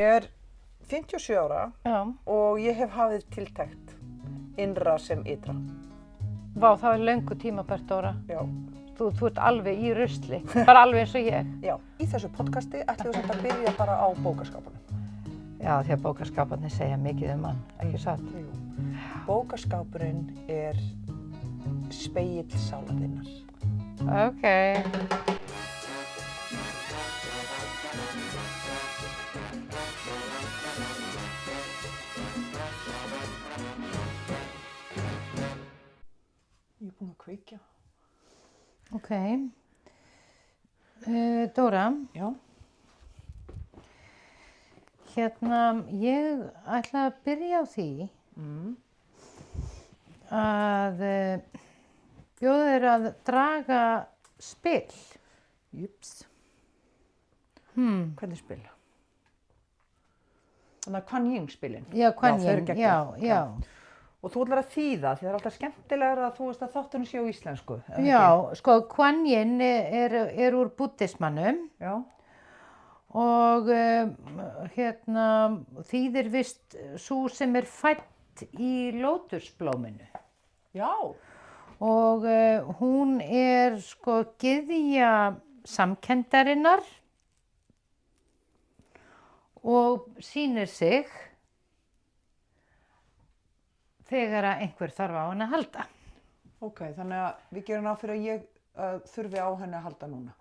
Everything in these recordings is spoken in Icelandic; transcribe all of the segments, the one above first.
Ég er 57 ára Já. og ég hef hafið tiltekt innra sem ytra. Vá, það er löngu tímabært, Dóra. Já. Þú ert alveg í rusli, bara alveg eins og ég. Já. Í þessu podcasti ætlum við samt að byrja bara á bókaskápunum. Já, því að bókaskáparnir segja mikið um hann, ekki satt? Jú. Bókaskápurinn er spegill sálarinnar. Ok. Ég er búin að kveikja. Ok. Dóra, Já. ég ætla að byrja á því að bjóða þér að draga spil. Jups. Hvernig spil? Þannig að Kuan Yin spilin. Já, Kuan þau eru Yin, geggjuð. já. Og þú ætlar að þýða, því það er alltaf skemmtilegra að þú veist að þátturinn sé á íslensku. eða Já, ekki? sko, Kuan Yin er úr búddismannum Já. og þýðir vist sú sem er fædd í lótusblóminu. Já. Og hún er sko gyðja samkenndarinnar og sýnir sig þegar að einhver þarf á henni að halda. Ok, þannig að við gerum ráð fyrir að ég þurfi á henni að halda núna.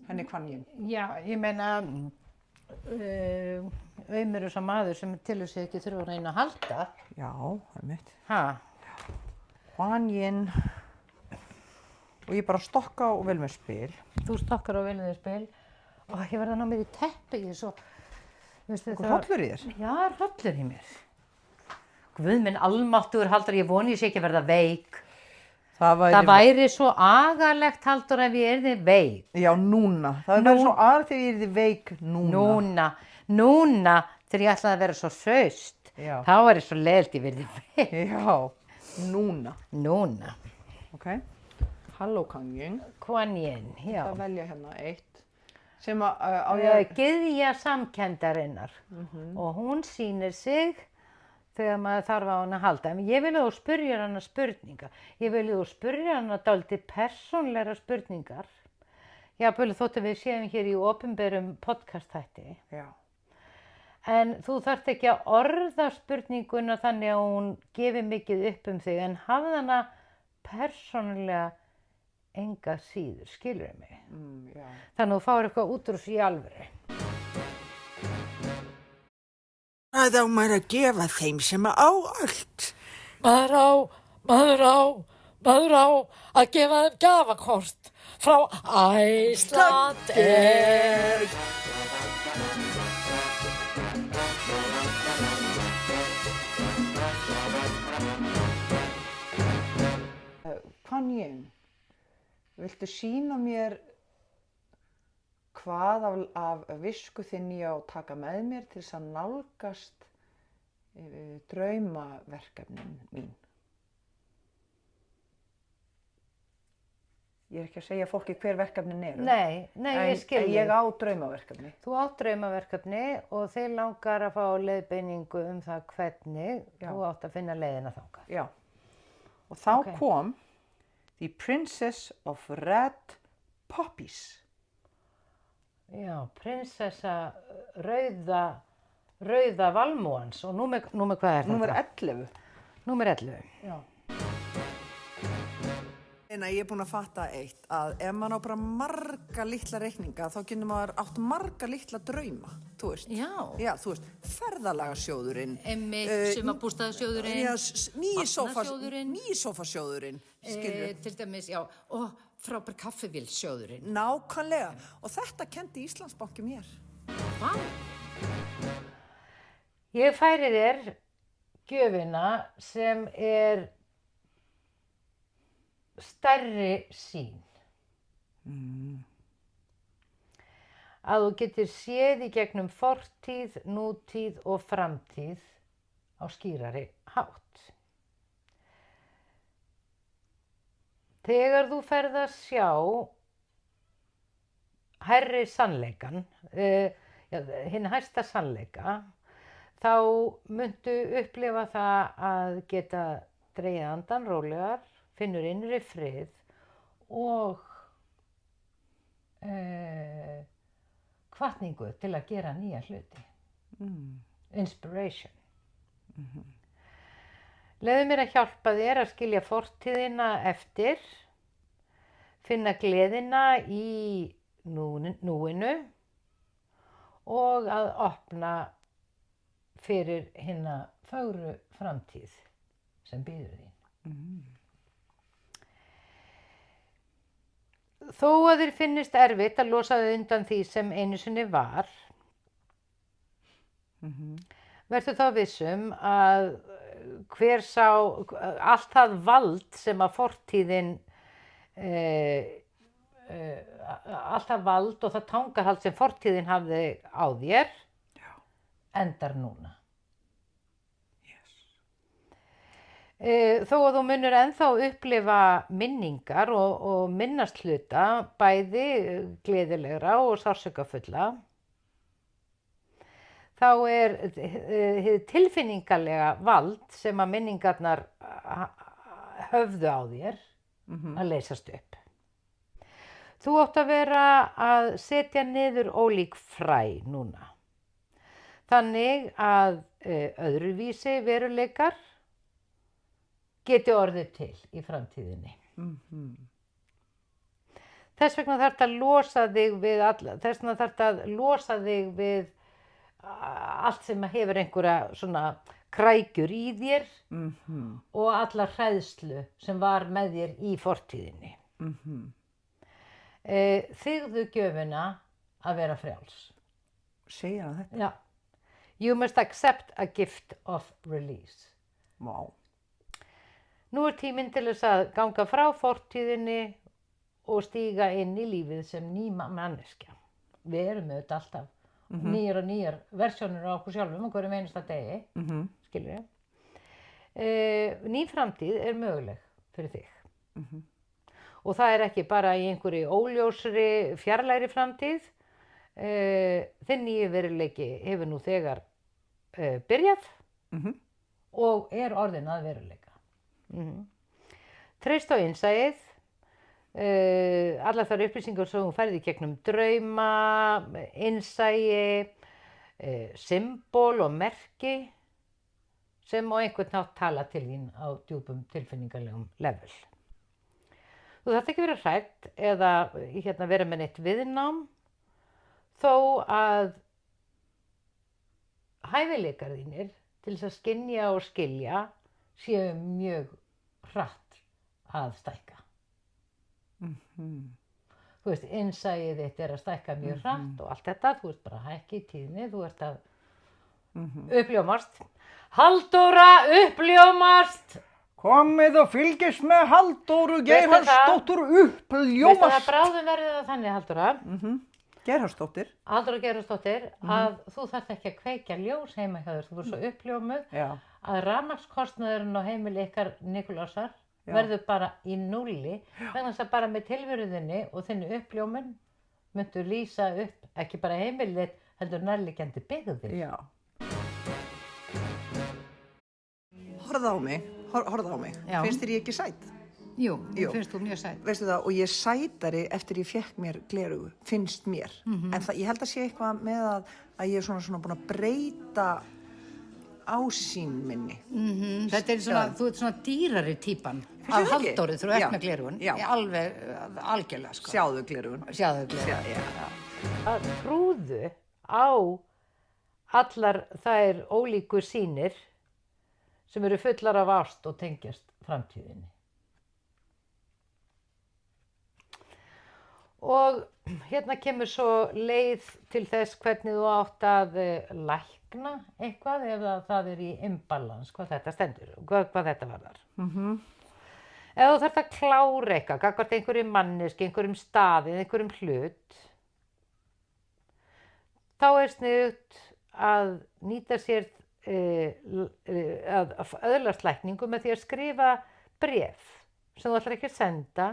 Henni Kuan Yin. Já, ég meina, Aumur er sá maður sem tilur sig ekki þurfa að reyna að halda. Já, það er mitt. Ha? Kuan Yin. Og ég bara stokka og vel með spil. Þú stokkar á velið spil og ég verða að ná mér í teppi svo. Hvað hrollur í þér? Já, hrollur í mér. Guð minn almáttugur, Halldór, ég voni ég sé ekki að verða veik. Það væri svo agalegt, Halldór, ef ég yrði veik. Já, núna. Það væri svo agalegt þegar ég yrði veik núna. Núna, þegar ég ætlaði að vera svo hraust. Já. Þá væri svo leiðilegt ég yrði veik. Já, núna. Núna. Ok. Halló Kuan Yin. Kuan Yin, já. Það velja hérna eitt. Sem á ég... Gyðja samkenndarinnar. Og hún sýnir sig þegar maður þarf á hann að halda. En ég vil að þú spyrja hana spurninga. Ég vil að þú spyrja hana dálítið persónlegra spurningar. Jafnvel þótt að við séum hér í opinberum podcast-þætti. Já. En þú þarft ekki að orða spurninguna þannig að hún gefi mikið upp um þig. En hafði hana persónlega enga síður, skilurðu mig? Já. Þannig að þú fáir eitthvað út úr þessu í alvöru. Hvað á maður að gefa þeim sem á allt? Maður á að gefa þeim gjafakort frá Icelandair. Kuan Yin, viltu sýna mér hvað af visku þinni ég á að taka með mér til þess að nálgast draumaverkefnin mín? Ég er ekki að segja fólki hver verkefnin eru. Nei, ég skil En þig. ég á draumaverkefni. Þú átt draumaverkefni og þeir langar að fá leiðbeiningu um það hvernig þú átt að finna leiðina þangað. Já. Og þá Ok. kom The Princess of Red Poppies. Já, prinsessa rauða valmúans og númer hvað er þetta? Númer 11. Númer 11. Já. En ég er búin að fatta eitt, að ef maður á bara marga litla reikninga, þá getur maður átt marga litla drauma, þú veist. Já. Já, þú veist, ferðalagasjóðurinn. Einmitt, sumarbústaðasjóðurinn, vatnasjóðurinn. Nýi sófasjóðurinn, skilur. Til dæmis, já, og frábær kaffivélsjóðurinn. Nákvæmlega. Og þetta kendi Íslandsbanki mér. Vá. Ég færi þér gjöfina sem er stærri sýn. Að þú getur séð í gegnum fortíð, nútíð og framtíð á skýrari hátt. Þegar þú ferð að sjá hærri sannleikan, hinn hæsta sannleika, þá muntu upplifa það að geta dregið andan rólegar, finnur innri frið og hvatningu til að gera nýja hluti. Inspiration. Leyfðu mér að hjálpa þér að skilja fortíðina eftir, finna gleðina í núinu og að opna fyrir hinna fögru framtíð sem bíður þín. Þó að þér finnist erfitt að losa þig undan því sem einu sinni var, verður þá vissum að allt það vald sem að fortíðin, allt það vald og það tangarhald sem fortíðin hafði á þér, endar núna. Þó að þú munir ennþá upplifa minningar og minnast hluta, bæði gleðilegra og sársaukafulla, þá hið tilfinningalega vald sem að minningarnar höfðu á þér að leysast upp. Þú átt að vera að setja niður ólík fræ núna. Þannig að öðruvísi veruleikar geti orðið til í framtíðinni. Þess vegna þarftu að losa þig við allt sem hefur einhverja svona krækjur í þér og alla hræðslu sem var með þér í fortíðinni. Þigðu gjöfina að vera frjáls. Segir hann þetta? Já. You must accept a gift of release. Vá. Nú tíminn til þess að ganga frá fortíðinni og stíga inn í lífið sem ný manneskja. Við erum auðvitað alltaf nýjar og nýjar versjónir á okkur sjálfum á hverjum einasta degi, skilur ég. Ný framtíð er möguleg fyrir þig. Og það er ekki bara í einhverju óljósri, fjarlægri framtíð. Þinn nýju veruleiki hefur nú þegar byrjað og er orðin að veruleika. Treyst á innsæið, allar þær upplýsingar sem þú færði gegnum drauma, innsæi, symbol og merki sem á einhvern nátt tala til þín á djúpum tilfinningalegum level. Þú þarft ekki vera hrædd eða vera með neitt viðnám, þó að hæfileikar þínir til þess að skynja og skilja séu mjög hratt að stækka. Þú veist, innsæið þitt er að stækka mjög hratt og allt þetta, þú ert bara að hækka í tíðni, þú ert að uppljómast. Halldóra, uppljómast! Komið og fylgist með Halldóru Geirharðsdóttur uppljómast. Veistu það, bráðum verður það þannig, Halldóra. Geirharðsdóttir. Halldóra Geirharðsdóttir, að þú þarft ekki að kveikja ljós heima hjá þér, þú ert svo uppljómuð að rafmagnskostnaðurinn á heimili ykkar Nikulásar verður bara í núlli, vegna þess að bara með tilveruðinni og þinni uppljómun myndu lýsa upp ekki bara heimilið, heldur nærliggjandi byggðir. Já. Horfðu á mig. Já. Finnst þér ég ekki sæt? Jú, finnst þú mjög sæt. Veistu það, og ég er sætari eftir ég fékk mér gleraugu, finnst mér. En ég held að sé eitthvað með að ég er svona búin að breyta ásýn minni. Þetta er svona, þú ert svona dýrari típan Finnst af þér ekki? Halldóru, þú ert Já. með gleraugun. Já. Alveg, algjörlega, sko. Sjáðu gleraugun. Sjáðu gleraugun. Að trúðu á allar þær ólíku sýnir sem eru fullar af ást og tengjast framtíðinni. Og hérna kemur svo leið til þess hvernig þú átt að lækna eitthvað ef það er í imbalans, hvað þetta stendur, hvað þetta varðar. Ef þú þarft að klára eitthvað, gagnvart einhverjum manneski, einhverjum staði, einhverjum hlut, þá er sniðugt að nýta sér að öðlast lækningu með því að skrifa bréf sem þú ætlar ekki að senda,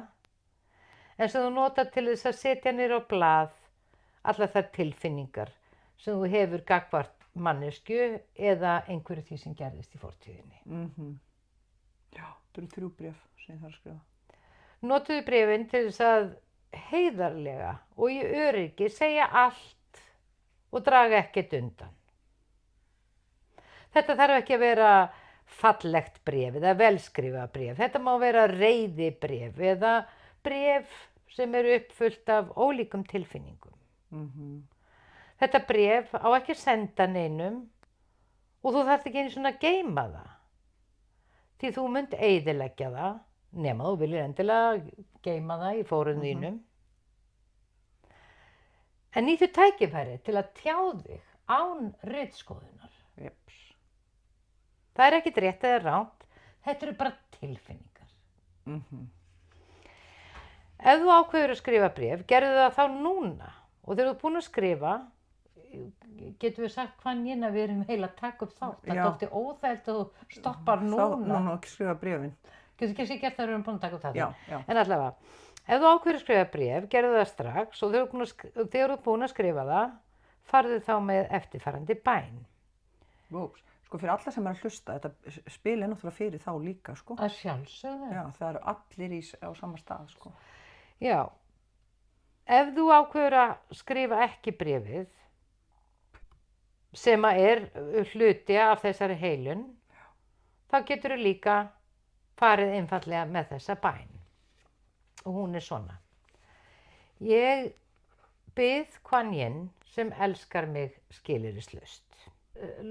en sem þú notar til þess að setja niður á blað allar þær tilfinningar sem þú hefur gagnvart manneskju eða einhverju því sem gerðist í fortíðinni. Já, þetta eru 3 bréf sem ég þarf að skrifa. Notuðu bréfin til þess að heiðarlega og í öryggi segja allt og draga ekkert undan. Þetta þarf ekki að vera fallegt bréf eða velskrifað bréf. Þetta má vera reiðibréf eða bréf sem eru uppfullt af ólíkum tilfinningum. Þetta bréf á ekki að senda neinum og þú þarft ekki einu svona að geyma það. Því þú munt eyðileggja það, nema þú viljir endilega geyma það í fórum þínum. En nýttu tækifæri til að tjá þig án ritskoðunar. Jeps. Það er ekkert rétt eða rangt, þetta eru bara tilfinningar. Ef þú ákveður að skrifa bréf, gerðu það þá núna. Og þegar þú ert búin að skrifa, getum við sagt Kwan-Yin að við erum heila að taka upp þátt. Það er dálítið óþægilegt að þú stoppar núna. Núna ekki skrifa bréfin. Getur ekki gert það að við erum búin að taka upp þátt. Já. En allavega, ef þú ákveður að skrifa bréf, gerðu það strax og þegar þú ert búin að skrifa það, farðu þá með eftirfarandi bæn. Úps. Sko fyrir alla sem er að hlusta, þetta spil er náttúrulega fyrir þá líka, sko. Að sjálfsögðu. Já, það eru allir á sama stað, sko. Já. Ef þú ákveður að skrifa ekki bréfið, sem er hluti af þessari heilun, þá getur þú líka farið einfallega með þessa bæn. Og hún er svona. Ég bið Kwan-Yin sem elskar mig skilyrðislaust.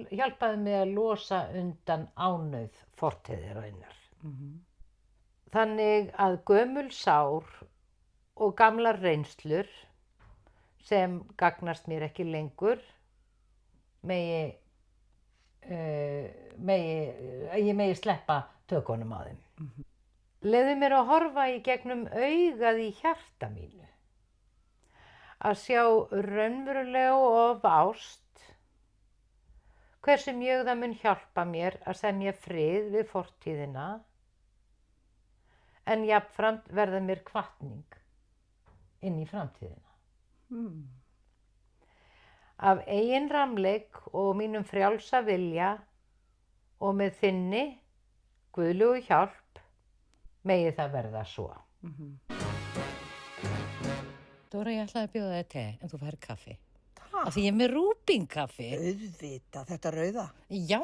Hjálpaði mig að losa undan ánauð fortíðarinnar. Þannig að gömul sár og gamlar reynslur sem gagnast mér ekki lengur ég megi sleppa tökunum á þeim. Leyfðu mér að horfa í gegnum augað í hjarta mínu, að sjá raunverulega og of ást, hversu mjög það mun hjálpa mér að semja frið við fortíðina, en jafnframt verða mér hvatning inn í framtíðina. Af eigin ramleik og mínum frjálsa vilja og með þinni guðlegu hjálp megi það verða svo. Dóra, ég ætlaði að bjóða þér te, en þú fær kaffi. Af því ég er með rúbínkaffi. Auðvitað, þetta rauða. Já.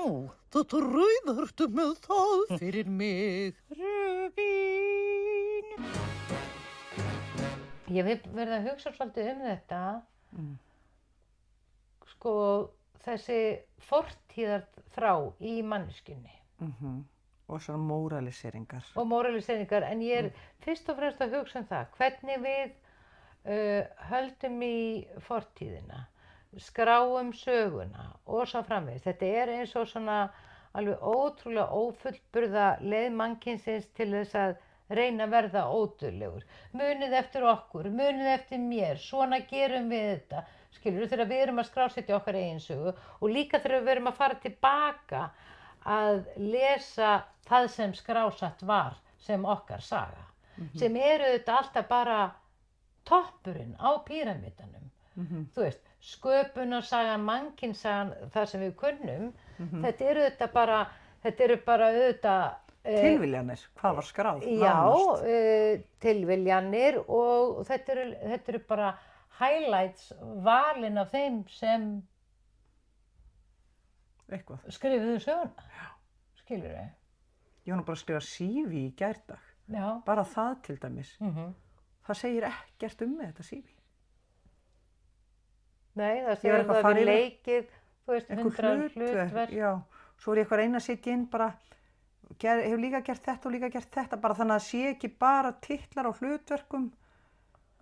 Þetta rauða ertu með það fyrir mig. Rúbín. Ég hef verið að hugsa svolítið þetta. Sko, þessi fortíðarþrá í manneskjunni. Og svona móraliseringar. Og móraliseringar, en ég er fyrst og fremst að hugsa það. Hvernig við höldum í fortíðina, skráum söguna og svo framvegis. Þetta er eins og svona alveg ótrúlega ófullburða leið mannkynsins til þess að reyna að verða ódurlegur. Munið eftir okkur, munið eftir mér, svona gerum við þetta. Skilurðu, þegar við erum að skrásetja okkar eigin sögu og líka þegar við erum að fara tilbaka að lesa það sem skrásett var sem okkar saga. Sem eru þetta alltaf bara toppurinn á píramídanum. Þú veist, sköpunarsagan, mannkynssagan, það sem við kunnum, þetta eru bara auðvitað tilviljanir, hvað var skráð? Já, tilviljanir og þetta eru bara highlights valin af þeim sem skrifuðu söguna. Skilur þau? Ég var nú bara að skrifa CV í gærdag. Já. Bara það til dæmis. Það segir ekkert mig þetta CV. Nei, það segir það við leikið, þú veist, 100 hlutverk. Já, svo er ég eitthvað að reyna að sitja inn bara, hefur líka gert þetta og líka gert þetta, bara þannig að sé ekki bara titlar á hlutverkum.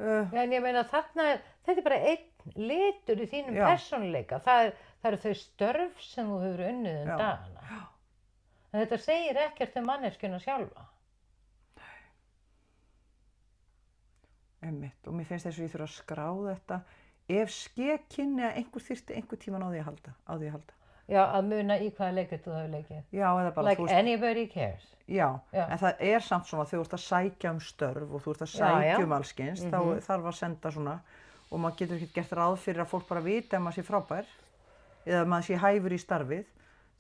En ég meina þarna, þetta er bara einn litur í þínum persónuleika. Það eru þau störf sem þú hefur unnið dagana. En þetta segir ekkert manneskjuna sjálfa. Einmitt, og mér finnst þess að ég þurfa að skrá þetta ef skekkinni að einhver þyrfti einhver tíman á því að halda. Já, að muna í hvaða leikrit þú hefur leikið. Já, eða bara like anybody cares. Já, en það er samt svona, þú ert að sækja um störf og þú ert að sækja um allskyns, þá þarf að senda svona, og maður getur ekkert gert ráð fyrir að fólk bara vita að maður sé frábær eða að maður sé hæfur í starfið,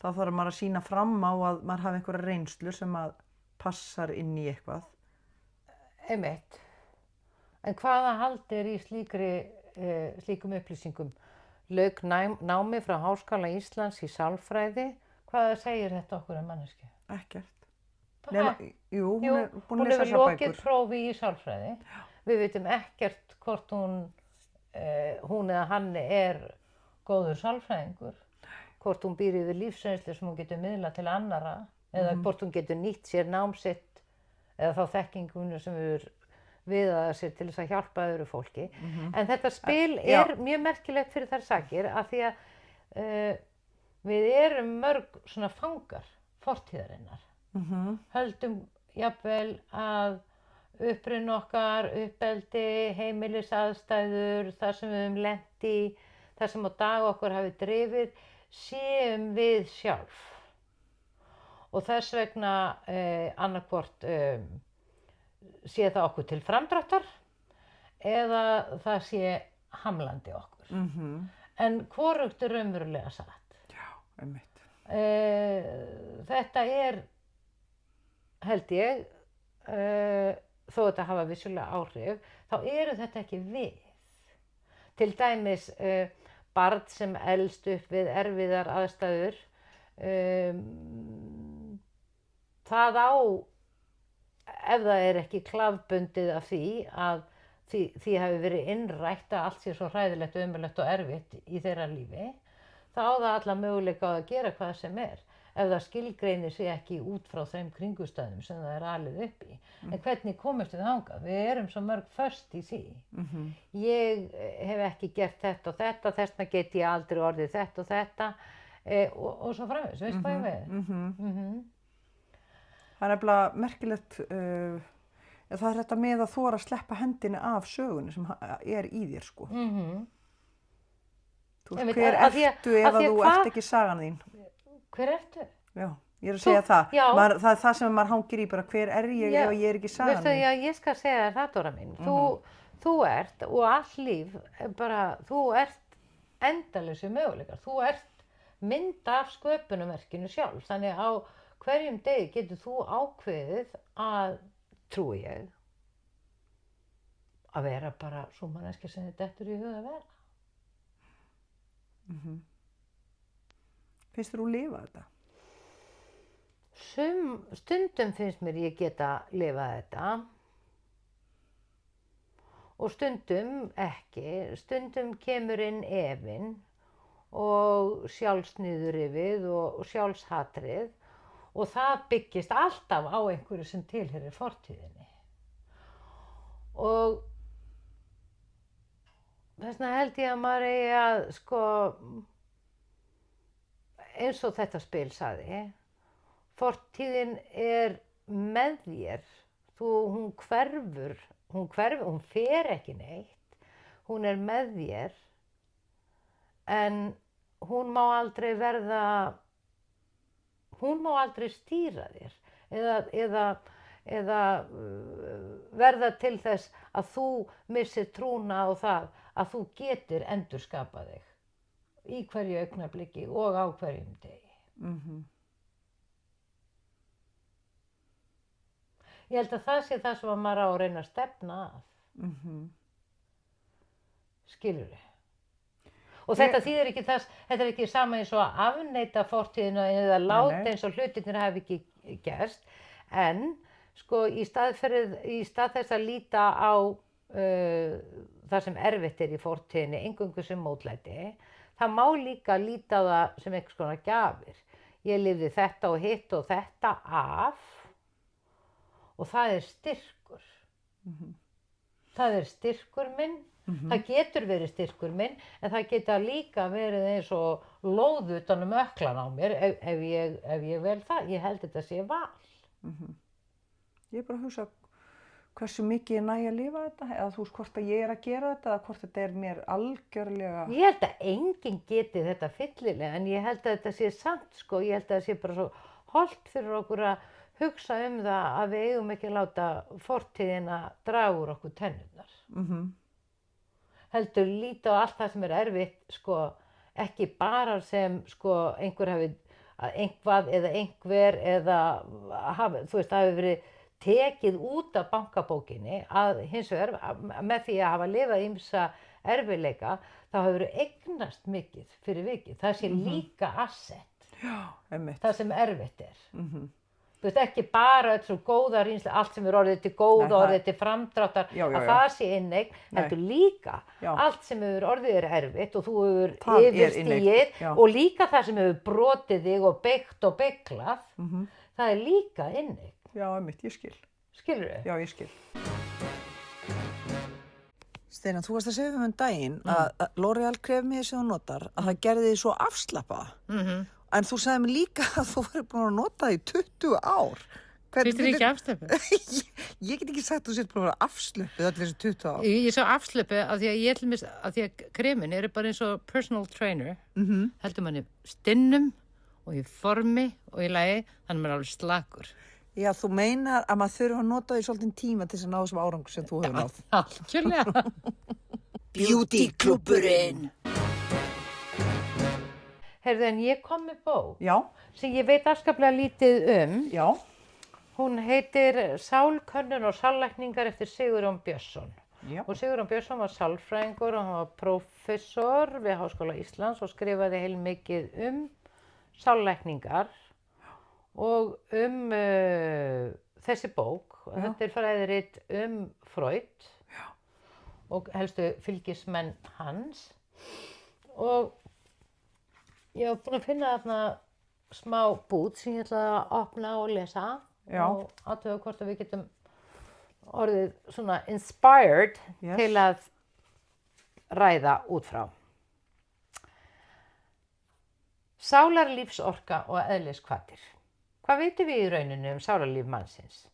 þá þarf maður að sýna fram á að maður hafi einhverja reynslu sem að passar inn í eitthvað. Einmitt. En hvaða hald í slíkum upplýsingum? Lauk námi frá Háskóla Íslands í sálfræði. Hvað segir þetta okkur manneskju? Ekkert. Nema, jú, hún er búin að lesa þessar bækur. Hún hefur lokið prófi í sálfræði. Við vitum ekkert hvort hún eða hann góður sálfræðingur, hvort hún býr yfir lífsreynslu sem hún getur miðlað til annarra, eða hvort hún getur nýtt sér nám sitt, eða þá þekkingunum sem viðaða sér til þess að hjálpa öðru fólki. En þetta spil mjög merkilegt fyrir þær sakir, af því að við erum mörg svona fangar fortíðarinnar. Höldum jafnvel að uppruni okkar, uppeldi, heimilisaðstæður, það sem við höfum lent í, það sem á dag okkur hafi drifið, séum við sjálf. Og þess vegna annarkvort sé það okkur til framdráttar eða það sé hamlandi okkur. En hvorugt raunverulega satt. Já, einmitt. Þetta held ég, þó þetta hafa vissulega áhrif, þá eru þetta ekki við. Til dæmis barn sem elst upp við erfiðar aðstæður, það á, ef það ekki kláfbundið af því að því hafi verið innrætt að allt sé svo hræðilegt, ömurlegt og erfitt í þeirra lífi, þá á það alla möguleika á að gera hvað sem ef það skilgreinir sig ekki út frá þeim kringustæðum sem það alið upp í. En hvernig komumst við þangað? Við erum svo mörg föst í því. Ég hef ekki gert þetta og þetta, þessna get ég aldrei orðið þetta og þetta og svo framvegis, veist hvað ég við? Það er nefnilega merkilegt, það er þetta með að þora að sleppa hendinni af sögunni sem er í þér, sko. Þú veist, hver ertu ef að þú ert ekki sagan þín? Hver ertu? Já, ég að segja það. Það er það sem maður hangir í, bara hver ég ef ég ekki sagan þín? Veistu, ég skal segja þér það, Dóra mín. Þú ert, og all líf, þú ert endalausu möguleikar. Þú ert mynd af sköpunarverkinu sjálf. Þannig á hverjum degi getur þú ákveðið að, trúi ég, að vera bara sú manneskja sem þið dettur í huga að vera. Finnst þér þú lifa þetta? Stundum finnst mér ég geta lifað þetta og stundum ekki. Stundum kemur inn efinn og sjálfsniðurrifið og sjálfshatrið og það byggist alltaf á einhverju sem tilheyrir fortíðinni. Og þess vegna held ég að maður eigi að, sko, eins og þetta spil sagði, fortíðin með þér, hún hverfur, hún fer ekki neitt, hún með þér, en hún má aldrei stýra þér eða verða til þess að þú missir trúna á það að þú getur endurskapað þig í hverju augnabliki og á hverjum degi. Ég held að það sé það sem maður á að reyna að stefna að. Skilurðu? Og þetta þýðir ekki þetta er ekki sama eins og að afneita fortíðina eða láta eins og hlutirnir hafi ekki gerst, en sko í stað þess að líta á það sem erfitt í fortíðinni, eingöngu sem mótlæti, það má líka líta á það sem einhvers konar gjafir. Ég lifði þetta og hitt og þetta af og það er styrkur. Það er styrkur minn. Það getur verið styrkur minn, en það geta líka verið eins og lóð utan ökklan á mér ef ég vel það. Ég held þetta sé val. Ég er bara að hugsa hversu mikið ég næ að lifa þetta, eða þú veist hvort að ég er að gera þetta, eða hvort þetta er mér algjörlega... Ég held að enginn geti þetta fyllilega, en ég held að þetta sé samt, sko. Ég held að það sé bara svo hollt fyrir okkur að hugsa það að við eigum ekki að láta fortíðina draga úr okkur tennurnar. heldur líta á allt það sem erfitt, sko, ekki bara sem, sko, einhvað eða einhver eða þú veist, það hafi verið tekið út af bankabókinni að hins vegar með því að hafa lifað ýmsa erfiðleika þá hefur eignast mikið fyrir vikið. Það sé líka asset. Já, einmitt. Það sem erfitt Þú veist, ekki bara öll svo góða reynslu, allt sem orðið til góða, orðið til framdráttar, að það sé inneign, heldur líka allt sem orðið erfitt og þú hefur yfirstigið og líka það sem hefur brotið þig og beygt og beyglað, það líka inneign. Já, einmitt, ég skil. Skilurðu? Já, ég skil. Steinar, þú varst að segja daginn að L'Oreal kremið sem þú notar, að það gerði þig svo afslappaða. En þú sagði mér líka að þú væri búin að nota það í 20 ár. Finnst þér ekki afslöpuð? Ég get ekki sagt að þú sétt búin að vera afslöpuð allir þessi 20 ár. Ég er svo afslöpuð af því að kremin eru bara eins og personal trainer. Heldur manni stinnum og í formi og í lagi, þannig maður er alveg slakur. Já, þú meinar að maður þurfa að nota því svolítið tíma til þess að ná þessum árangur sem þú hefur náð. Algjörlega. Beauty-klúbburinn. Heyrðu, en ég kom með bók sem ég veit afskaplega lítið Já. Hún heitir Sálkönnun og sállækningar eftir Sigurjón Björnsson. Já. Og Sigurjón Björnsson var sálfræðingur og hann var prófessor við Háskóla Íslands og skrifaði heilmikið sállækningar og þessi bók. Þetta fræðirit Freud og helstu fylgismenn hans. Og ég var búin að finna þarna smá bút sem ég ætla að opna og lesa og athuga hvort að við getum orðið svona inspired til að ræða út frá. Sálarlífsorka og eðlishvatir. Hvað vitum við í rauninu sálarlíf mannsins?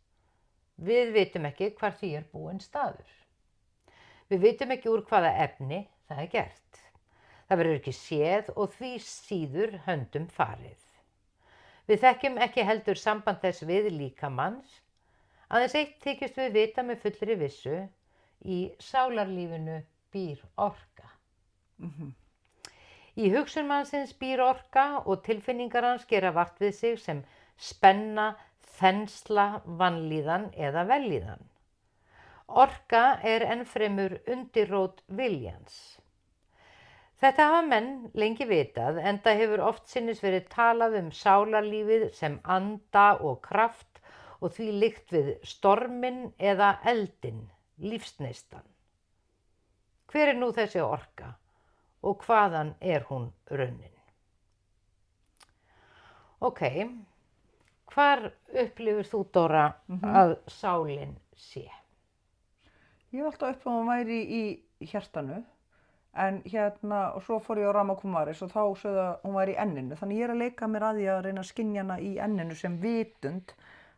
Við vitum ekki hvar því búinn staður. Við vitum ekki úr hvaða efni það gert. Það verður ekki séð og því síður höndum farið. Við þekkjum ekki heldur samband þess við líkamanns, aðeins eitt þykjumst við vita með fullri vissu, í sálarlífinu býr orka. Í hugsun mannsins býr orka og tilfinningar hans gera vart við sig sem spenna, þensla, vanlíðan eða vellíðan. Orka ennfremur undirrót viljans. Þetta hafa menn lengi vitað, enda hefur oftsinnis verið talað sálarlífið sem anda og kraft og því líkt við storminn eða eldinn, lífsneistan. Hver nú þessi orka og hvaðan hún runnin? Ok, hvar upplifir þú, Dóra, að sálin sé? Ég var alltaf upp að hún væri í hjartanu. En og svo fór ég á Rama Kumaris og þá sögðu að hún var í enninu. Þannig ég að leika mér að því að reyna að skynja hana í enninu sem vitund,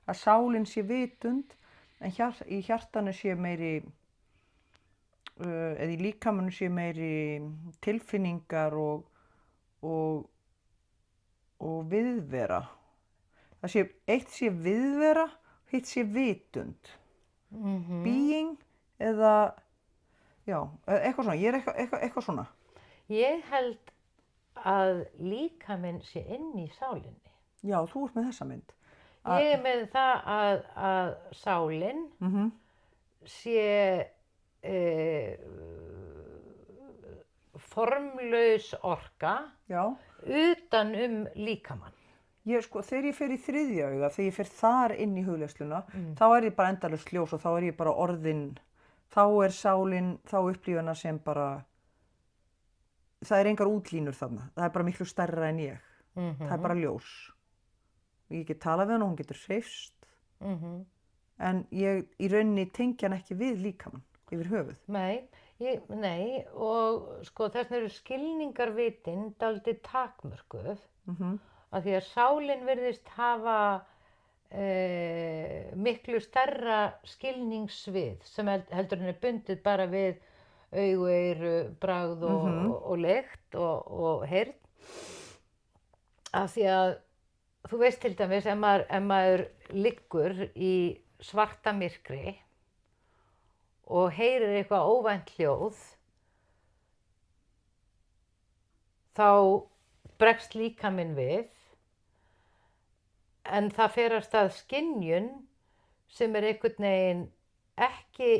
að sálin sé vitund, en í hjartanu sé meiri, eða í líkamannu sé meiri tilfinningar og viðvera. Eitt sé viðvera, hitt sé vitund. Being eða... Já, eitthvað svona, ég er eitthvað svona. Ég held að líkaminn sé inn í sálinni. Já, þú ert með þessa mynd. Ég er með það að sálin sé formlaus orka utan líkamann. Þegar ég fer í þriðja auga, þegar ég fer þar inn í hugleiðsluna, þá er ég bara endalaust ljós og þá er ég bara orðin. Þá er sálin, þá upplifir hana sem bara, það engar útlínur þarna. Það er bara miklu stærra en ég. Það er bara ljós. Ég get talað við hana og hún getur hreyfst. En ég í rauninni tengja hana ekki við líkamann yfir höfuð. Nei, og sko þess vegna eru skilningarvitin dálítið takmörkuð. Af því að sálin virðist hafa miklu stærra skilningssvið sem heldur henni bundið bara við augu, eyru, bragð og lykt og heyrn. Af því að þú veist til dæmis ef maður liggur í svarta myrkri og heyrir eitthvað óvænt hljóð þá bregst líkaminn við, en það fer af stað skynjun sem einhvern veginn ekki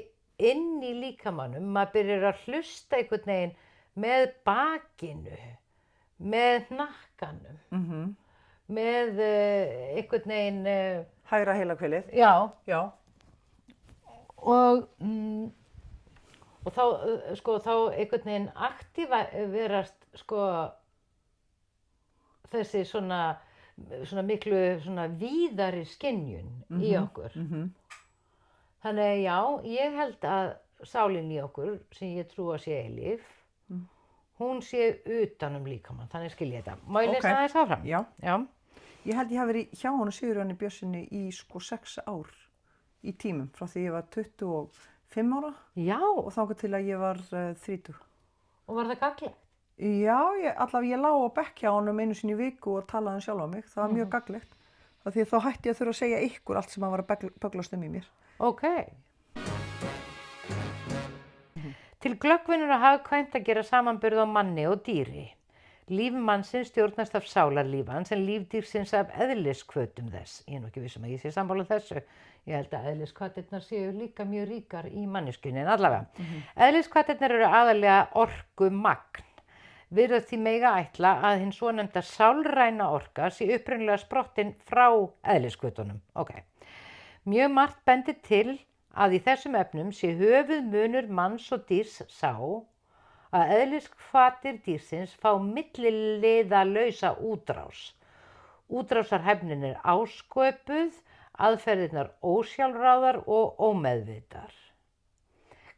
inn í líkamannum, maður byrjar að hlusta einhvern veginn með bakinu, með hnakkanum, með einhvern veginn, Hægra heilahvelið. já, Já. og þá, þá einhvern veginn aktíverast, þessi svona miklu svona víðari skynjun í okkur. Þannig já, ég held að sálin í okkur, sem ég trú að sé eilíf, hún sé utan líkamann, þannig skil ég þetta. Má ég lesa aðeins áfram? Já. Já. Ég held ég hafi verið hjá honum Sigurjóni Björnssyni í 6 ár í tímum, frá því ég var 25 ára Já, og þangað til að ég var 30. og var það gagnlegt? Já, allavega ég lá á bekk hjá honum einu sinni í viku og talaði sjálf á mig. Það var mjög gagnlegt. Því þá hætti ég að þurfa að segja ykkur allt sem að var að böglast í mér. Ok. Til glöggvunar og hagkvæmt að gera samanburð á manni og dýri. Líf mannsins stjórnast af sálarlífans en líf dýrsins af eðliskvötum þess. Ég er nú ekki viss að ég sé sammála þessu. Ég held að eðliskvatirnar séu líka mjög ríkar í manneskjunni en allavega. Eðliskvatirnar eru aðalega orkumagn. Virðast því mega ætla að hinn svonefnda sálræna orka sé upprunalega sprottin frá eðliskvötunum. Okay. Mjög margt bendir til að í þessum efnum sé höfuðmunur manns og dýrs sá að eðliskvatir dýrsins fá milliliðalausa útrás. Útrásarhæfnin er ásköpuð, aðferðirnar ósjálfráðar og ómeðvitar.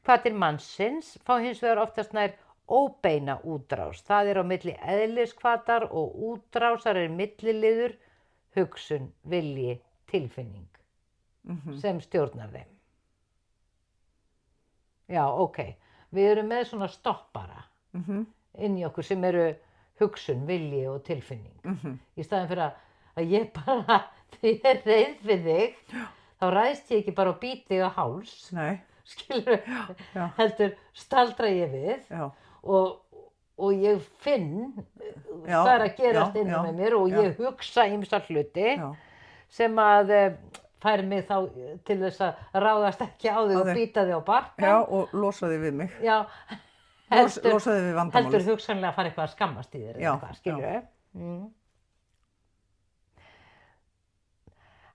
Hvatir mannsins fá hins vegar oftast nær óbeina útrás. Það er á milli eðliskvatar og útrásar er milliliður, hugsun, vilji, tilfinning sem stjórnar þeim. Já, ok. Við erum með svona stoppara inn í okkur sem eru hugsun, vilji og tilfinning. Í staðinn fyrir að ég bara, þegar ég er reið við þig, þá ræðst ég ekki bara og být þig á háls. Nei. Skilur, heldur staldra ég við. Já. Og ég finn það er að gerast innan með mér og ég hugsa ýmsa hluti sem að fær mig þá til þess að ráðast ekki á þig og býta þig á barka. Já, og losa þig við mig. Já, losa þig við vandamálið. Heldur hugsanlega að fara eitthvað að skammast í þér eða eitthvað, skilur þau?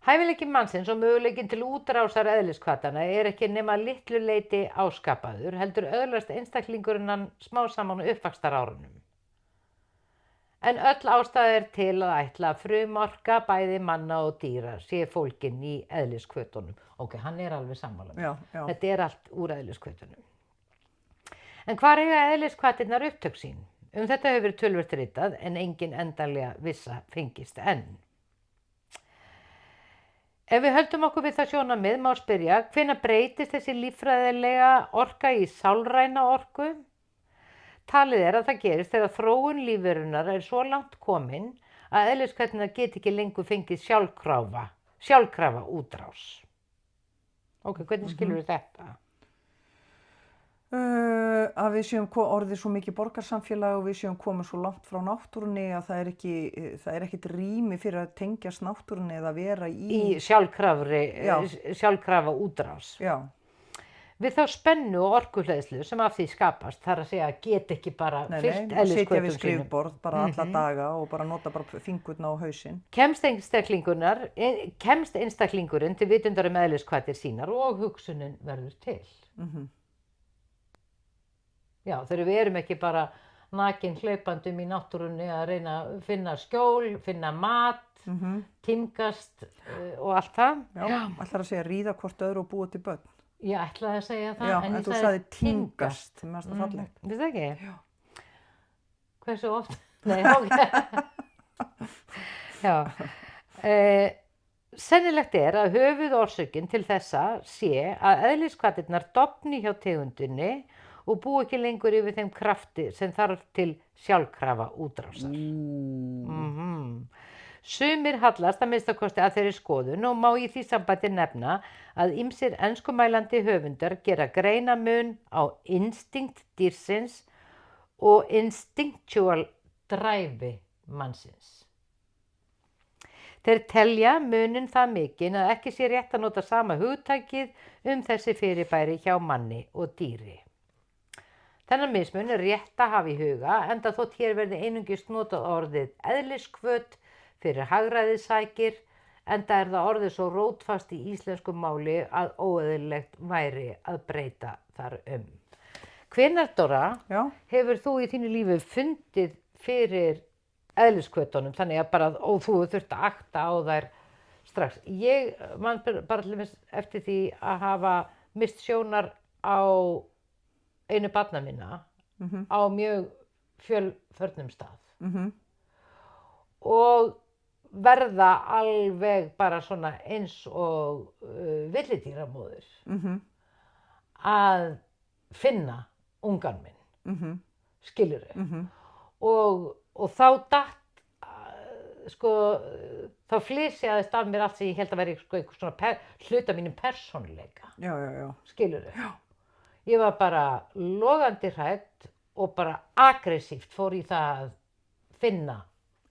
Hæfileiki mannsins og möguleikin til útrásar eðliskvatana er ekki nema litlu leyti áskapaður, heldur öðlast einstaklingurinn hann smá saman á uppvaxtarárunum. En öll ástæða er til að ætla að frumorka bæði manna og dýra sé fólkin í eðliskvötunum. Ok, hann er alveg sammála. Þetta er allt úr eðliskvötunum. En hvar eiga eðliskvatirnar upptök sín? Þetta hefur verið töluvert ritað en engin endanlega vissa fengist enn. Ef við höldum okkur við það sjónarmið má spyrja hvenær breytist þessi líffræðilega orka í sálræna orku? Talið er að það gerist þegar þróun lífverunnar er svo langt komin að eðliskvatirnar geti ekki lengur fengið sjálfkrafa útrás. Ok, hvernig skilur við þetta? Að við séum orðið svo mikið borgarsamfélag og við séum komið svo langt frá náttúrunni að það er ekkit rými fyrir að tengjast náttúrunni eða vera í sjálfkrafa útrás. Já. Við þá spennu og orkuhleðslu sem af því skapast þarf að segja að geta ekki bara fyllt eðliskvötum sínum. Sitja við skrifborð bara alla daga og bara nota bara fingurna á hausinn. Kemst einstaklingurinn til vitundar eðliskvatir sínar og hugsunin verður til. Já, þegar við erum ekki bara nakin hlaupandum í náttúrunni að reyna að finna skjól, finna mat, tímgast og allt það. Já, ætlar að segja ríða hvort öðru og búa til börn. Ég ætlaði að segja það, en þú sagði tímgast, það er fallegt. Veistu það ekki? Já. Hversu oft? Nei, ok. Já. Sennilegt er að höfuðorsökin til þessa sé að eðliskvatirnar dofni hjá tegundinni og búi ekki lengur yfir þeim krafti sem þarf til sjálfkrafa útrásar. Sumir hallast að minnstakosti að þeirri skoðun og má í því sambandi nefna að ýmsir enskumælandi höfundar gera greinamun á instinkt dýrsins og instinctual dræfi mannsins. Þeir telja munin það mikinn að ekki sé rétt að nota sama hugtakið þessi fyrirbæri hjá manni og dýri. Þennan mismun er rétt að hafa í huga, enda þótt hér verði einungis notað orðið eðliskvöt fyrir hagræðissækir, enda er það orðið svo rótfast í íslensku máli að óeðlilegt væri að breyta þar Hvenær, Dóra, hefur þú í þínu lífi fundið fyrir eðliskvötunum, þannig að bara, og þú þurft að akta á þær strax? Ég man bara til dæmis eftir því að hafa mist sjónar á einu barna minna á mjög fjölförnum stað og verða alveg bara svona eins og villidýramóðir að finna ungan minn, skilurðu. Og þá datt, sko, þá flysjaðist af mér allt sem ég held að vera sko, einhver svona hluta mínum persónuleika, skilurðu. Ég var bara logandi hrædd og bara aggressíft fór í það að finna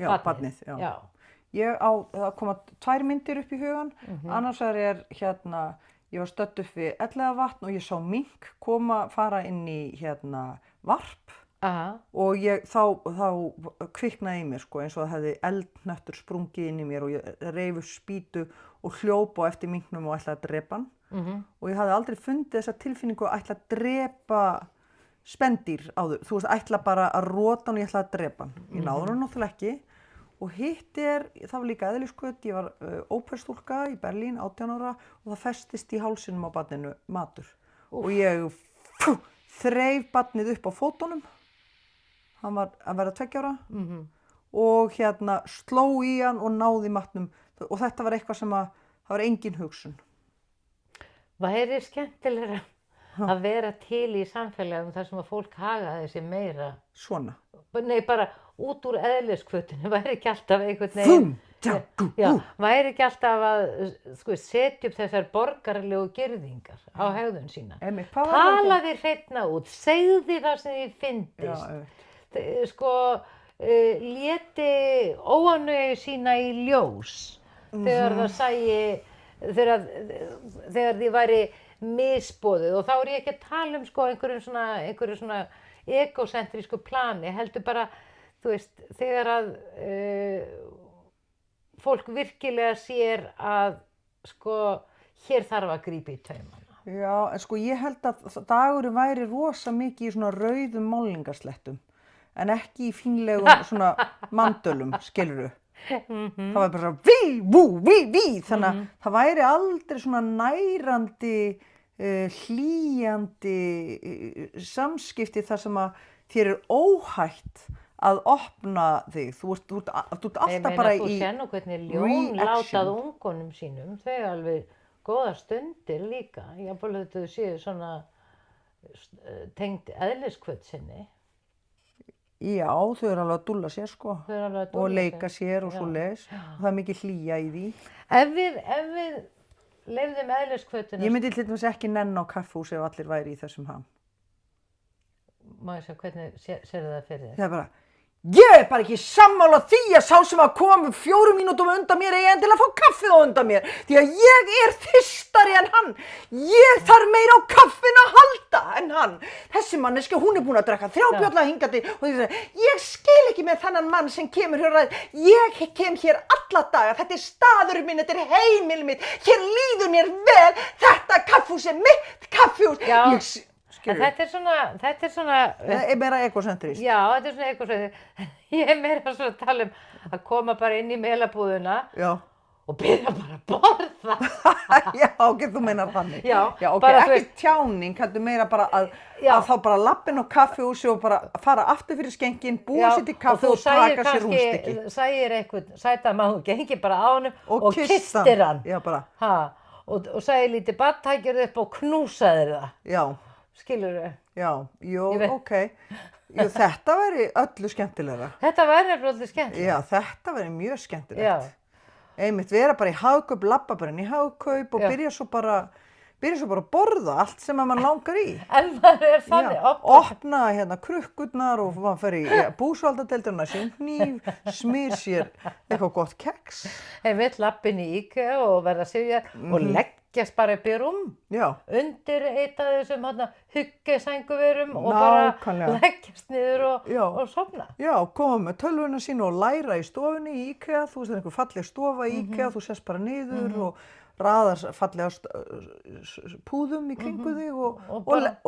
barnið. Það koma 2 myndir upp í hugan, annars er ég var stödd upp við Elliðavatn og ég sá mink fara inn í varp og þá kviknaði í mér sko, eins og það hefði eldhnöttur sprungið inn í mér og ég reif upp spýtu og hljóp á eftir minknum og ætlaði að drepa hann. Og ég hafði aldrei fundið þessa tilfinningu að ætla að drepa spendýr áður. Þú veist, ætla bara að rota hann og ég ætla að drepa hann. Ég náði hann náttúrulega ekki. Og hitt það var líka eðliskvöt, ég var óperustúlka í Berlín, 18 ára og það festist í hálsinum á barninu matur. Og ég þreif barnið upp á fótunum, hann var að vera 2 ára og sló í hann og náði matnum. Og þetta var eitthvað sem það var engin hugsun. Væri skemmtilegra að vera til í samfélagum þar sem að fólk hagaði sig meira? Svona? Nei, bara út úr eðliskvötunni, væri ekki alltaf einhvern veginn, væri ekki alltaf að setja upp þessar borgaralegu girðingar á hegðun sína. Talaði hreinna út, segði það sem þið fyndist, léti óánægju sína í ljós þegar það sæi, þegar því væri misboðið, og þá er ég ekki að tala einhverju svona egocentrísku plani, heldur bara, þú veist, þegar að fólk virkilega sér að hér þarf að grípa í taumana. Já, en ég held að dagurinn væri rosa mikið í svona rauðum málningarslettum en ekki í fínlegum svona mandölum, skilurðu. Það var bara svona þannig að það væri aldrei svona nærandi, hlýjandi samskipti þar sem að þér óhætt að opna þig. Þú ert alltaf bara í reaction. Þú sér nú hvernig ljón látað ungunum sínum, þau alveg góðar stundir líka. Jafnvel þau séu svona tengd eðliskvöt sinni. Já, þau eru alveg að dúlla sér sko og leika sér og svoleiðis og það er mikið hlýja í því. Ef við leyfðum eðliskvötuna... Ég myndi til dæmis ekki nenn á kaffihúsi ef allir væri í þessum ham. Má ég sjá hvernig sérðu það fyrir þér? Það er bara, ég er bara ekki sammála því að sá sem að koma 4 mínútum undan mér eigi endilega að fá kaffið á undan mér. Því að ég er þyrstari en hann. Ég þarf meira á kaffinu að halda en hann. Þessi manneskja, hún er búin að drekka 3 bjölla hingandi og því að ég skil ekki með þennan mann sem kemur hér að ég kem hér alla daga. Þetta er staðurinn minn, þetta er heimil mitt. Hér líður mér vel. Þetta kaffihús er mitt kaffihús. Þetta er svona... Það er meira egocentrist. Já, þetta er svona egocentrist. Ég er meira svona að tala að koma bara inn í melabúðuna og byrja bara að borða. Já, þú meinar þannig. Já, ok, bara, ekki tjáning, heldur meira bara að þá bara lappin á kaffihúsi og bara fara aftur fyrir skengin, búa sér til kaffi og taka sér rúnstykki. Og þú sæir einhvern sætan mann, þú gengir bara á honum og kystir hann. Já, bara. Og sæir lítið barn, tækir upp og knúsaðir það. Já. Skilurðu? Já, ok. Þetta væri öllu skemmtilegra. Þetta væri öllu skemmtilegra. Já, þetta væri mjög skemmtilegt. Einmitt vera bara í Hagkaup, labba bara inn í Hagkaup og byrja svo bara byrja svo bara að borða allt sem að mann langar í. En maður þannig, Opna hérna krukkurnar og maður fer í búsvaldadeildina, sér hníf, smýr sér eitthvað gott keks. Einmitt lappin í IKEA og verða sifjar og leggjast bara upp í rúm. Já. Undir eitt af þessum huggesænguverum og bara Nákvæmlega. leggjast niður Já. og sofna. Já, koma með tölvuna sína og læra í stofunni í IKEA, þú veist það er einhver falleg stofa í IKEA, þú sest bara niður og raðar fallega púðum í kringu þig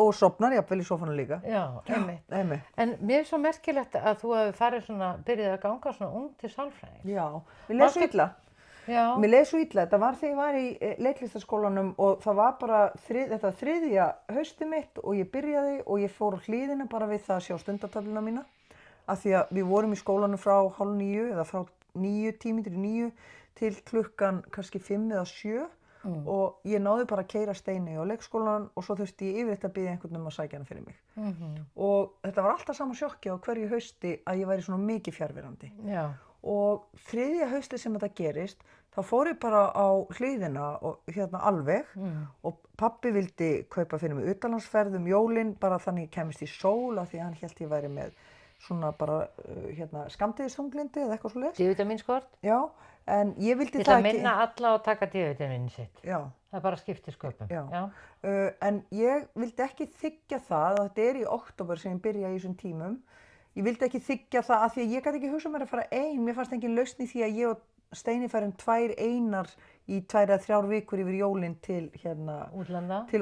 og sofnar jafnvel í sofanum líka. Já, einmitt. Einmitt. En mér er svo merkilegt að þú hefur farið svona, byrjað að ganga svona ung til sálfræðings. Já, mér leið svo illa. Já. Mér leið svo illa, þetta var þegar ég var í leiklistaskólanum og það var bara þetta þriðja haustið mitt og ég byrjaði og ég fór á hliðina bara við það að sjá stundatöfluna mína. Af því að við vorum í skólanum frá 8:30 eða frá 9 til klukkan kannski 5 eða 7 og ég náði bara að keyra Steini á leikskólan og svo þurfti ég yfirleitt að biðja einhvern að sækja hana fyrir mig. Og þetta var alltaf sama sjokki á hverju hausti að ég væri svona mikið fjarverandi. Já. Og þriðja hausti sem þetta gerist, þá fór ég bara á hliðina og hérna alveg og pabbi vildi kaupa fyrir mig utanlandsferð jólin bara þannig ég kemist í sól af því að hann hélt ég væri með svona bara skammdegisþunglyndi eða eitthvað svoleiðis. D-vitaminskort. Já, en ég vildi Ég það ætla að ekki. minna alla að taka D-vitaminin sitt. Já. Það bara skiptir sköpum. Já. En ég vildi ekki þiggja það, og þetta er í október sem ég byrja í þessum tímum, ég vildi ekki þiggja það af því að ég gæti ekki hugsað mér að fara ein, mér fannst engin lausn í því að ég og Steini færum 2 einar í 2 eða 3 vikur yfir jólin til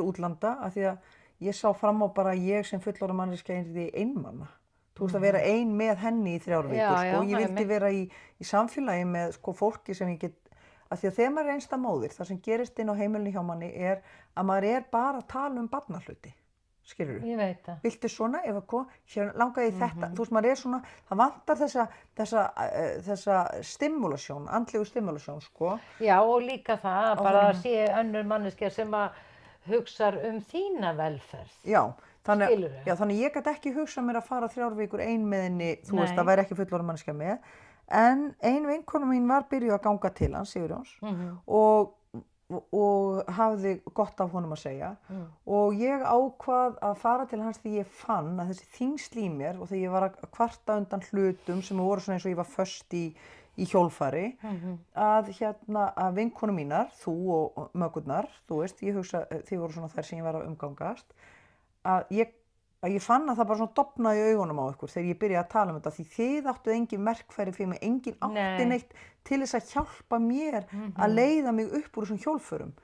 útlanda, af því að ég sá fram á bara ég sem fullorðin manneskja yrði einmana. Þú veist að vera ein með henni í 3 vikur, sko. Ég vildi vera í samfélagi með sko fólki sem ég get, af því að þegar maður er einstæð móðir, það sem gerist inn á heimilinu hjá manni er að maður er bara að tala um barnahluti. Skilurðu? Ég veit það. Viltu svona, ef að hér langaði í þetta, þú veist, maður er svona, það vantar þessa stimulasjón, andlegu stimulasjón, sko. Já, og líka það að bara að sé önnur manneskja sem að hugsa þína velferð. Já, Skilurðu? þannig ég gæti ekki hugsað mér að fara 3 vikur ein með henni, þú veist, það væri ekki fullorðin manneskja með, en ein vinkona mín var byrjuð að ganga til hans, Sigurjóns, og hafði gott af honum að segja og ég ákvað að fara til hans því ég fann að þessi þyngsl í mér og þegar ég var að kvarta undan hlutum sem voru svona eins og ég var föst í hjólfari að vinkonu mínar, þú og mögurnar, þú veist, ég hugsa þið voru svona þær sem ég var að umgangast að ég fann að það bara svona dofnaði í augunum á ykkur þegar ég byrjaði að tala um þetta því þið áttuð engin verkfæri fyrir mig, engin átti neitt til þess að hjálpa mér að leiða mig upp úr þessum hjólförum.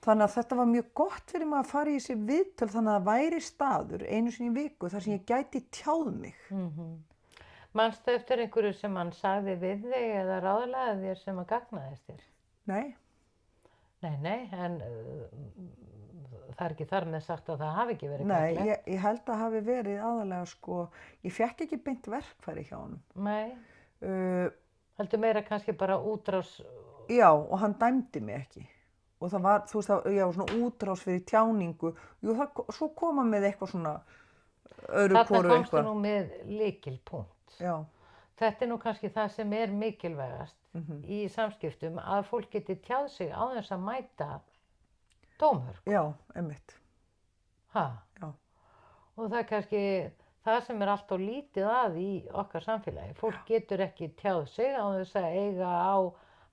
Þannig að þetta var mjög gott fyrir mig að fara í þessi viðtöl þannig að það væri staður einu sinni í viku þar sem ég gæti tjáð mig. Manstu eftir einhverju sem hann sagði við þig eða ráðlagði þér sem að gagnaðist þér? Nei. Nei, en það er ekki þar með sagt að það hafi ekki verið gagnlegt. Nei, ég held að hafi verið aðalega sko, ég fekk ekki beint verkfæri hjá honum. Nei, heldur meira kannski bara útrás. Já, og hann dæmdi mig ekki. Og það var, þú veist, já, svona útrás fyrir tjáningu. Jú, svo koma með eitthvað svona öðru hvoru eitthvað. Þarna komstu nú með lykilpunkt. Já. Þetta er nú kannski það sem er mikilvægast í samskiptum, að fólk geti tjáð sig á þess að mæta dómhörku. Já, einmitt. Ha? Já. Og það er kannski það sem er alltaf lítið að í okkar samfélagi. Fólk getur ekki tjáð sig á þess að eiga á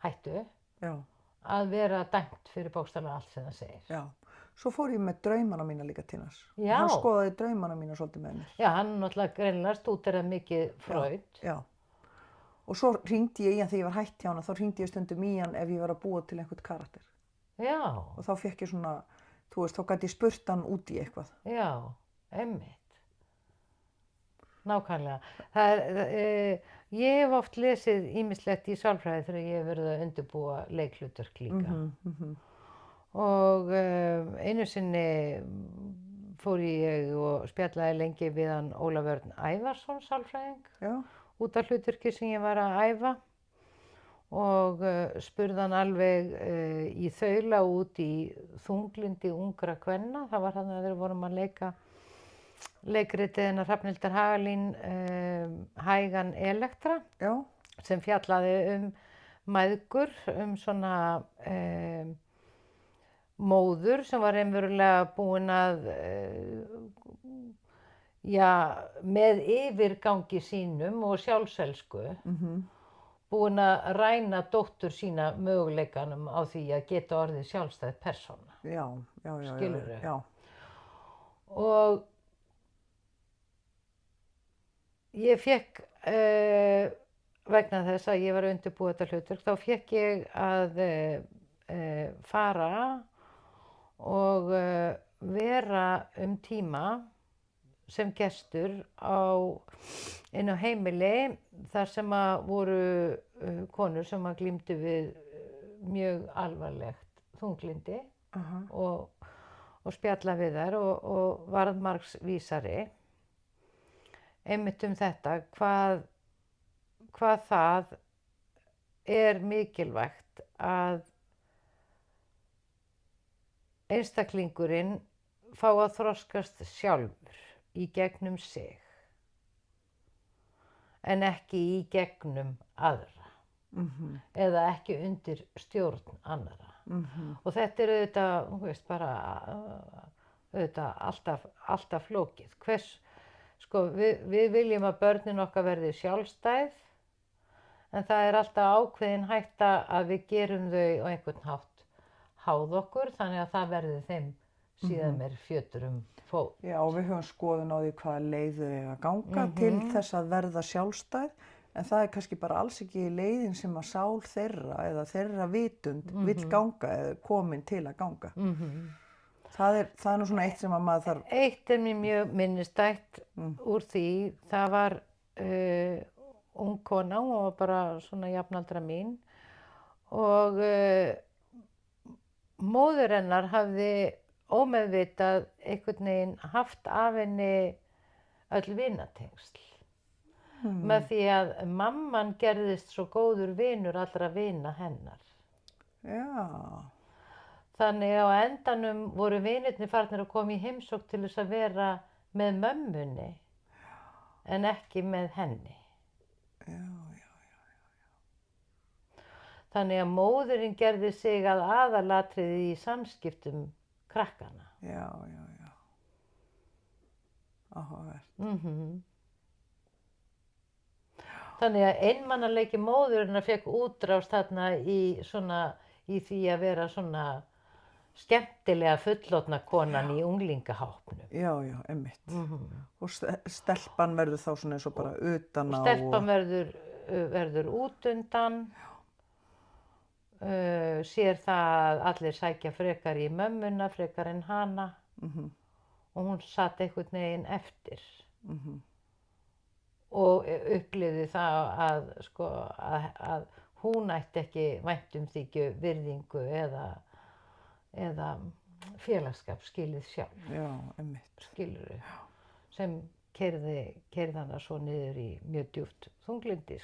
hættu að vera dæmt fyrir bókstaflega allt sem það segir. Já. Svo fór ég með draumana mína líka til hans. Já. Hann skoðaði draumana mína svolítið með mér. Já, hann náttúrulega greinilega stúderað mikið Freud. Já. Og svo hringdi ég í hann þegar ég var hætt hjá hann, þá hringdi ég stundum í hann ef ég var að búa til einhvern karakter. Já. Og þá fekk ég svona, þú veist, þá gæti ég spurt hann út í eitthvað. Já, einmitt. Nákvæmlega. Ég hef oft lesið ýmislegt í sálfræði þegar ég hef verið að undirbúa leikhlutverk líka. Og einu sinni fór ég og spjallaði lengi við hann Ólaf Örn Ævarsson sálfræðing út af hlutverki sem ég var að æfa og spurði hann alveg í þaula út í þunglindi ungra kvenna. Það var þannig að þeir vorum að leika leikritið hennar Hrafnhildar Hagalín Hægan Elektra sem fjallaði mæðgur, svona móður sem var einverulega búin að með yfirgangi sínum og sjálfselsku búin að ræna dóttur sína möguleikanum á því að geta orðið sjálfstæð persóna. Já. Skilurðu? Já. Og ég fékk, vegna þess að ég var að undirbúa þetta hlutverk, þá fékk ég að fara og vera tíma sem gestur inn á heimili þar sem að voru konur sem að glímdu við mjög alvarlegt þunglyndi og spjalla við þær og varð margs vísari einmitt þetta hvað það er mikilvægt að einstaklingurinn fá að þroskast sjálfur í gegnum sig en ekki í gegnum aðra eða ekki undir stjórn annarra. Og þetta er auðvitað, þú veist, bara auðvitað alltaf flókið. Við viljum að börnin okkar verði sjálfstæð en það er alltaf ákveðin hætta að við gerum þau á einhvern hátt háð okkur þannig að það verði þeim síðan meir fjötur fót. Já, og við höfum skoðun á því hvaða leið þau eiga að ganga til þess að verða sjálfstæð, en það er kannski bara alls ekki leiðin sem að sál þeirra eða þeirra vitund vill ganga eða komin til að ganga. Það er nú svona eitt sem að maður þarf... Eitt er mér mjög minnistætt úr því, það var ung kona, hún var bara svona jafnaldra mín og móðir hennar hafði ómeðvitað einhvern veginn haft af henni öll vinatengsl. Með því að mamman gerðist svo góður vinur allra vina hennar. Já. Þannig á endanum voru vinirnir farnir að koma í heimsókn til þess að vera með mömmunni en ekki með henni. Já. Þannig að móðirin gerði sig að aðalatriði í samskiptum krakkana. Já. Áhugavert. Þannig að einmannaleiki móðurinnar fékk útrás þarna í því að vera svona skemmtilega fullorðna konan í unglingahópnum. Já, einmitt. Og stelpan verður þá svona eins og bara utan á... Stelpan verður út undan, sér það að allir sækja frekar í mömmuna, frekar en hana og hún satt einhvern veginn eftir. Og upplifði það að hún ætti ekki væntumþykju, virðingu eða félagsskap skilið sjálf. Já, einmitt. Skilurðu, sem keyrði hana svo niður í mjög djúpt þunglyndi,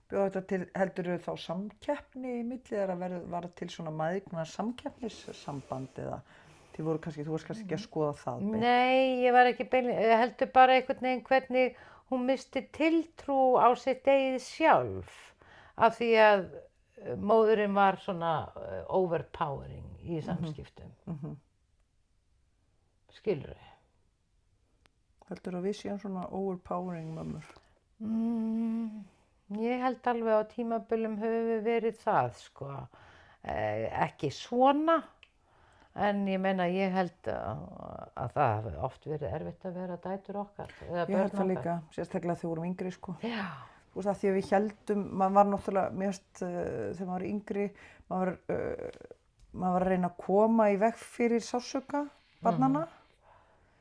Bjóða þetta til, heldurðu þá samkeppni í milli eða var til svona mæðgna samkeppnissamband eða þú varst kannski ekki að skoða það? Nei, ég var ekki ég heldur bara einhvern veginn hvernig hún misti tiltrú á sitt eigið sjálf af því að móðurinn var svona overpowering í samskiptum. Skilurðu? Heldurðu að við séum svona overpowering mömmur? Ég held alveg á tímabilum höfum við verið það, ekki svona. En ég meina, ég held að það hafi oft verið erfitt að vera dætur okkar eða börn okkar. Ég held það líka, sérstaklega þegar við vorum yngri, Já. Þú veist, að því að við heldum, maður var náttúrulega, þegar maður var yngri, maður var að reyna að koma í veg fyrir sársauka barnanna,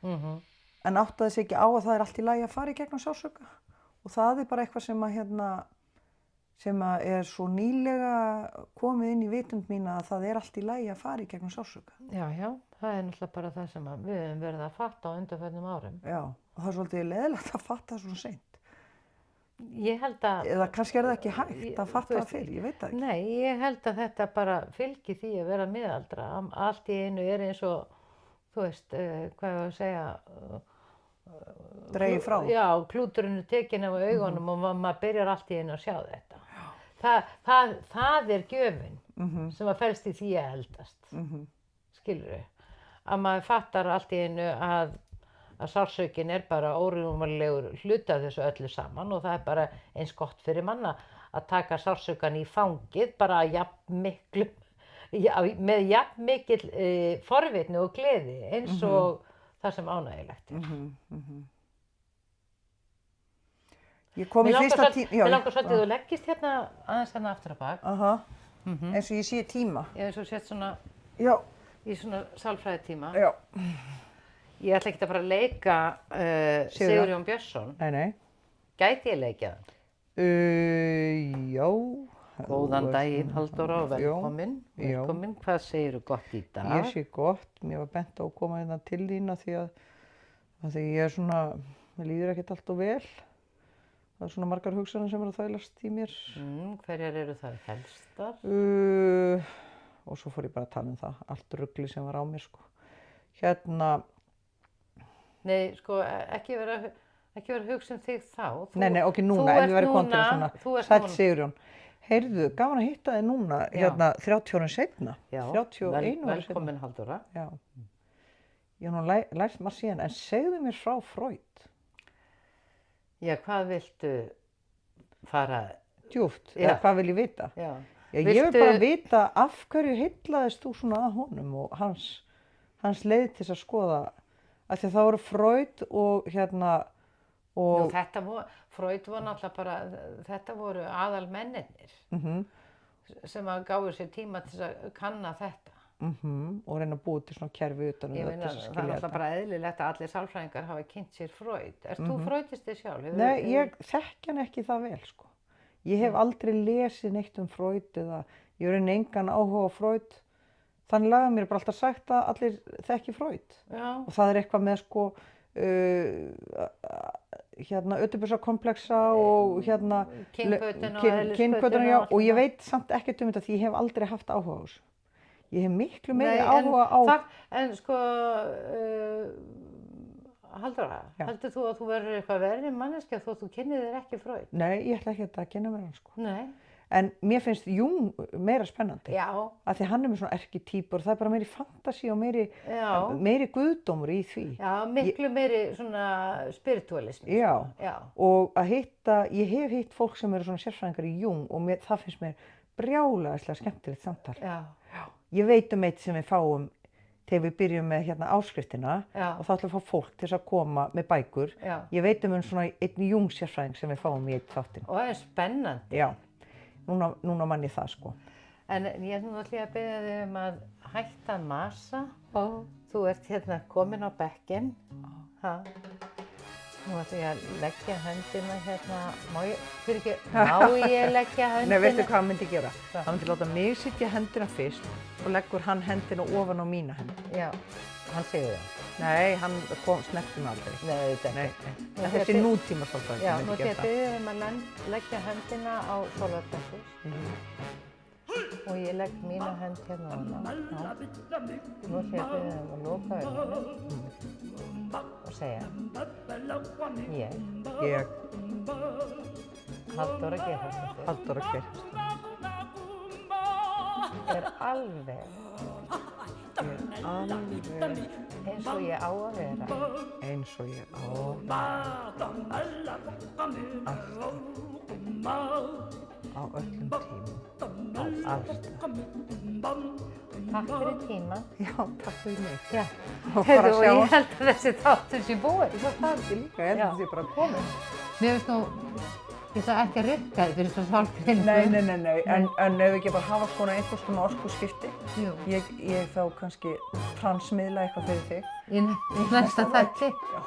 en áttaði sig ekki á að það er allt í lagi að fara í gegnum sársauka. Og það er bara eitthvað sem að er svo nýlega komið inn í vitund mín að það er allt í lagi að fara í gegnum sársauka. Já, það er náttúrulega bara það sem við höfum verið að fatta á undanförnum árum. Já, og það er svolítið leiðilegt að fatta svona seint. Ég held að... Eða kannski er það ekki hægt að fatta það fyrir, ég veit það ekki. Nei, ég held að þetta bara fylgir því að vera miðaldra. Allt í einu er eins og, þú veist, hvað ég var að segja... Dregið frá. Já, klúturinn er tekinn af augunum og maður byrjar allt í einu að sjá þetta. það er gjöfin sem að felst í því að eldast. Skilurðu? Að maður fattar allt í einu að sársaukin er bara órjúmanlegur hluti af þessu öllu saman og það er bara eins gott fyrir manna að taka sársaukan í fangið bara með jafn mikil forvitni og gleði eins og það sem ánægilegt er. Ég kom í fyrsta tíma. Mér langar svolítið að þú leggist hérna aðeins hérna aftur á bak. Eins og ég sé tíma. Já, eins og sett svona Já. í svona sálfræðitíma. Já. Ég ætla ekki að fara að leika Sigurjón Björnsson. Nei. Gæti ég leikja það? Já. Góðan daginn, Halldóra, og velkomin. Velkomin. Hvað segirðu gott í dag? Ég sé gott. Mér var bent á að koma hérna til þín af því að ég er svona, mér líður ekkert allt og vel. Það er svona margar hugsanir sem eru að þvælast í mér. Hverjar eru það helstar? Og svo fór ég bara að tala um það, allt ruglið sem var á mér, sko. Hérna. Nei, sko, ekki vera að hugsa um þig þá. Nei, ok, núna, ef ég væri komin til svona. Sæll Sigurjón. Heyrðu, gaman að hitta þig núna, hérna, 30 árum seinna. Já, 31 árum seinna. velkomin Halldóra. Já. Ég hef nú lært maður síðan, en segðu mér frá Freud. Já, hvað viltu fara? Djúpt, eða hvað vil ég vita? Já. Ég vil bara vita af hverju heillaðist þú svona að honum og hans leið til að skoða, af því að það voru Freud og hérna og... Nú, Freud var náttúrulega bara, þetta voru aðalmennirnir sem að gáfu sér tíma til að kanna þetta. Og reyna að búa til svona kerfi utan Ég meina, það er alltaf bara eðlilegt að allir sálfræðingar hafa kynnt sér Freud. Ert þú freudist þig sjálf? Nei, ég þekki hann ekki það vel, sko. Ég hef aldrei lesið neitt um Freud eða ég hef engan áhuga á Freud. Þannig lagði mér bara alltaf sagt að allir þekki Freud. Já. Og það er eitthvað með, sko, hérna, Ödipusarkomplexa og hérna... Kynhvötuna, já. Og ég veit samt ekkert um þetta því ég hef aldrei haft áhuga á þessu. Ég hef miklu meiri áhuga á... En sko, Halldóra, heldur þú að þú verður eitthvað verri manneskja þó þú kynnir þér ekki Freud? Nei, ég ætla ekki að kynna mér hann, sko. Nei. En mér finnst Jung meira spennandi. Já. Af því hann er með svona erkitýpur, það er bara meiri fantasi og meiri guðdómur í því. Já, miklu meiri svona spiritualismi. Já. Já. Og að ég hef hitt fólk sem eru svona sérfræðingar í Jung og það finnst mér brjálæðislega skemmtilegt samtal. Já. Ég veit um eitt sem við fáum þegar við byrjum með hérna áskriftina og þá ætlum við að fá fólk til að koma með bækur. Já. Ég veit um svona einn Jung sérfræðing sem við fáum í eitt þáttinn. Og það er spennandi. Já, núna mann ég það, sko. En ég ætlum alltaf að biðja þig að hætta að masa. Þú ert hérna komin á bekkinn. Nú ætlum ég að leggja höndina hérna. Má ég leggja höndina? Nei, veistu hvað hann myndi gera? Hann myndi láta mig sitja hendina fyrst og leggur hann hendina ofan á mína hendi. Já, hann segir það. Nei, hann snerti mig aldrei. Nei, þetta ekki. Þessi nútíma sálfræðingur Já, myndi nú gera ætlum ég að leggja höndina á sólarplexus. Og ég legg mína hönd hérna á hana. Nú ætlum ég að loka augunum og segja ég Halldóra Geirharðsdóttir er alveg eins og ég á að vera á öllum tímum allstað. Takk fyrir tíma. Já, takk fyrir mig. Já, og ég held að þessi þáttur sé búinn. Það er ekki líka, ég held að það sé bara komin. Mér finnst nú, ég ætla ekki að rukka þið fyrir svo sálgreiningu. Nei, en ef við ekki bara hafa svona einhvers konar orkuskipti, ég þá kannski transmiðla eitthvað fyrir þig. Í næsta þætti. Já.